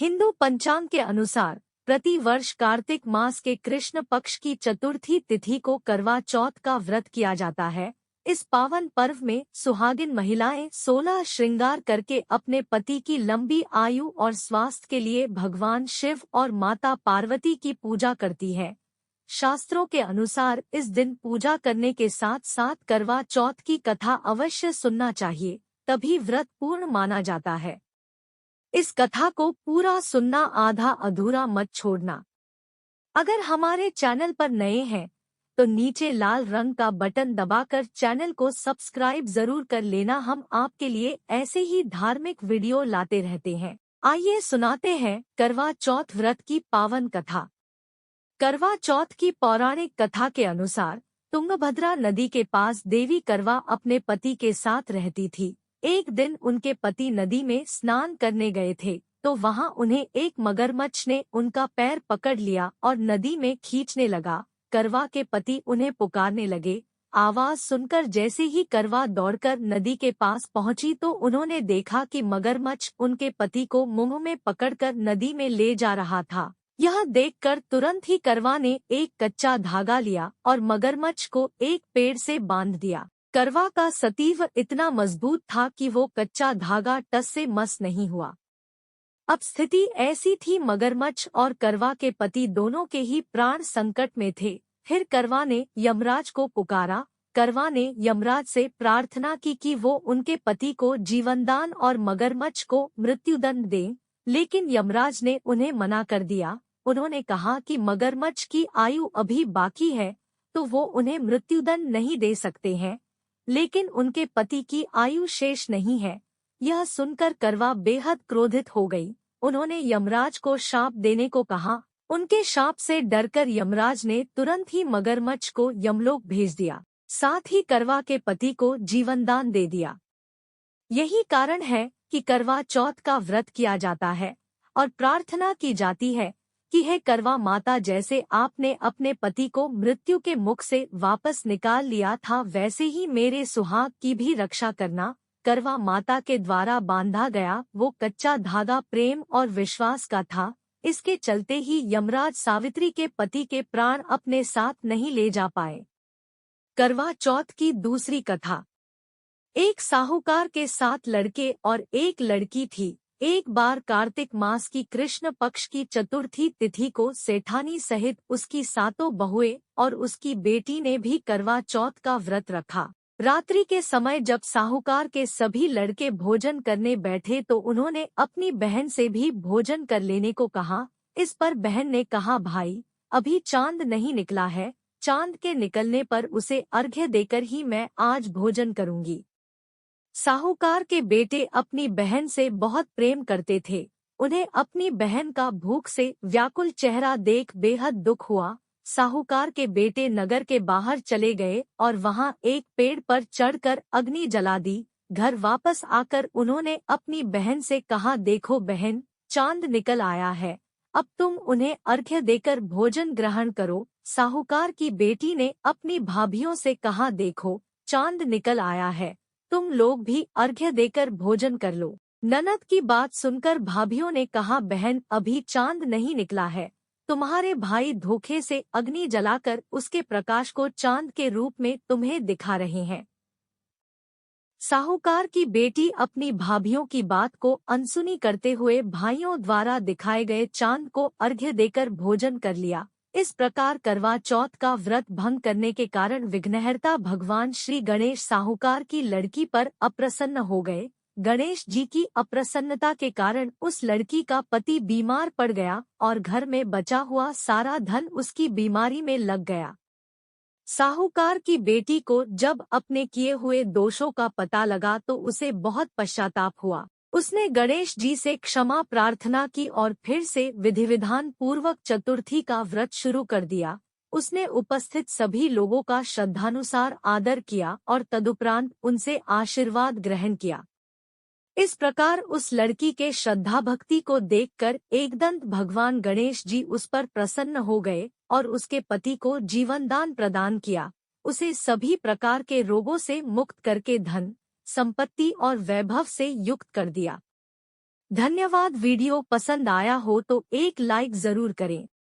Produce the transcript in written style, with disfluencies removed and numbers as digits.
हिंदू पंचांग के अनुसार प्रति वर्ष कार्तिक मास के कृष्ण पक्ष की चतुर्थी तिथि को करवा चौथ का व्रत किया जाता है। इस पावन पर्व में सुहागिन महिलाएं 16 श्रृंगार करके अपने पति की लंबी आयु और स्वास्थ्य के लिए भगवान शिव और माता पार्वती की पूजा करती है। शास्त्रों के अनुसार इस दिन पूजा करने के साथ साथ करवा चौथ की कथा अवश्य सुनना चाहिए, तभी व्रत पूर्ण माना जाता है। इस कथा को पूरा सुनना, आधा अधूरा मत छोड़ना। अगर हमारे चैनल पर नए हैं तो नीचे लाल रंग का बटन दबाकर चैनल को सब्सक्राइब जरूर कर लेना। हम आपके लिए ऐसे ही धार्मिक वीडियो लाते रहते हैं। आइए सुनाते हैं करवा चौथ व्रत की पावन कथा। करवा चौथ की पौराणिक कथा के अनुसार तुंगभद्रा नदी के पास देवी करवा अपने पति के साथ रहती थी। एक दिन उनके पति नदी में स्नान करने गए थे तो वहां उन्हें एक मगरमच्छ ने उनका पैर पकड़ लिया और नदी में खींचने लगा। करवा के पति उन्हें पुकारने लगे। आवाज सुनकर जैसे ही करवा दौड़कर नदी के पास पहुंची तो उन्होंने देखा कि मगरमच्छ उनके पति को मुंह में पकड़कर नदी में ले जा रहा था। यह देखकर तुरंत ही करवा ने एक कच्चा धागा लिया और मगरमच्छ को एक पेड़ से बांध दिया। करवा का सतीव इतना मजबूत था कि वो कच्चा धागा टस से मस नहीं हुआ। अब स्थिति ऐसी थी, मगरमच्छ और करवा के पति दोनों के ही प्राण संकट में थे। फिर करवा ने यमराज को पुकारा। करवा ने यमराज से प्रार्थना की कि वो उनके पति को जीवनदान और मगरमच्छ को मृत्युदंड दें, लेकिन यमराज ने उन्हें मना कर दिया। उन्होंने कहा कि मगरमच्छ की आयु अभी बाकी है तो वो उन्हें मृत्युदंड नहीं दे सकते हैं, लेकिन उनके पति की आयु शेष नहीं है। यह सुनकर करवा बेहद क्रोधित हो गई। उन्होंने यमराज को शाप देने को कहा। उनके शाप से डरकर यमराज ने तुरंत ही मगरमच्छ को यमलोक भेज दिया, साथ ही करवा के पति को जीवनदान दे दिया। यही कारण है कि करवा चौथ का व्रत किया जाता है और प्रार्थना की जाती है कि हे करवा माता, जैसे आपने अपने पति को मृत्यु के मुख से वापस निकाल लिया था वैसे ही मेरे सुहाग की भी रक्षा करना। करवा माता के द्वारा बांधा गया वो कच्चा धागा प्रेम और विश्वास का था। इसके चलते ही यमराज सावित्री के पति के प्राण अपने साथ नहीं ले जा पाए। करवा चौथ की दूसरी कथा। एक साहूकार के 7 लड़के और एक लड़की थी। एक बार कार्तिक मास की कृष्ण पक्ष की चतुर्थी तिथि को सेठानी सहित उसकी 7 बहुएं और उसकी बेटी ने भी करवा चौथ का व्रत रखा। रात्रि के समय जब साहूकार के सभी लड़के भोजन करने बैठे तो उन्होंने अपनी बहन से भी भोजन कर लेने को कहा। इस पर बहन ने कहा, भाई अभी चांद नहीं निकला है, चांद के निकलने पर उसे अर्घ्य देकर ही मैं आज भोजन करूंगी। साहूकार के बेटे अपनी बहन से बहुत प्रेम करते थे। उन्हें अपनी बहन का भूख से व्याकुल चेहरा देख बेहद दुख हुआ। साहूकार के बेटे नगर के बाहर चले गए और वहां एक पेड़ पर चढ़कर अग्नि जला दी। घर वापस आकर उन्होंने अपनी बहन से कहा, देखो बहन, चांद निकल आया है, अब तुम उन्हें अर्घ्य देकर भोजन ग्रहण करो। साहूकार की बेटी ने अपनी भाभियों से कहा, देखो चांद निकल आया है, तुम लोग भी अर्घ्य देकर भोजन कर लो। ननद की बात सुनकर भाभियों ने कहा, बहन अभी चांद नहीं निकला है, तुम्हारे भाई धोखे से अग्नि जलाकर उसके प्रकाश को चांद के रूप में तुम्हें दिखा रहे हैं। साहूकार की बेटी अपनी भाभियों की बात को अनसुनी करते हुए भाइयों द्वारा दिखाए गए चांद को अर्घ्य देकर भोजन कर लिया। इस प्रकार करवा चौथ का व्रत भंग करने के कारण विघ्नहर्ता भगवान श्री गणेश साहूकार की लड़की पर अप्रसन्न हो गए। गणेश जी की अप्रसन्नता के कारण उस लड़की का पति बीमार पड़ गया और घर में बचा हुआ सारा धन उसकी बीमारी में लग गया। साहूकार की बेटी को जब अपने किए हुए दोषों का पता लगा तो उसे बहुत पश्चाताप हुआ। उसने गणेश जी से क्षमा प्रार्थना की और फिर से विधि विधान पूर्वक चतुर्थी का व्रत शुरू कर दिया। उसने उपस्थित सभी लोगों का श्रद्धानुसार आदर किया और तदुपरांत उनसे आशीर्वाद ग्रहण किया। इस प्रकार उस लड़की के श्रद्धा भक्ति को देखकर एकदंत भगवान गणेश जी उस पर प्रसन्न हो गए और उसके पति को जीवनदान प्रदान किया। उसे सभी प्रकार के रोगों से मुक्त करके धन, संपत्ति और वैभव से युक्त कर दिया। धन्यवाद। वीडियो पसंद आया हो तो एक लाइक जरूर करें।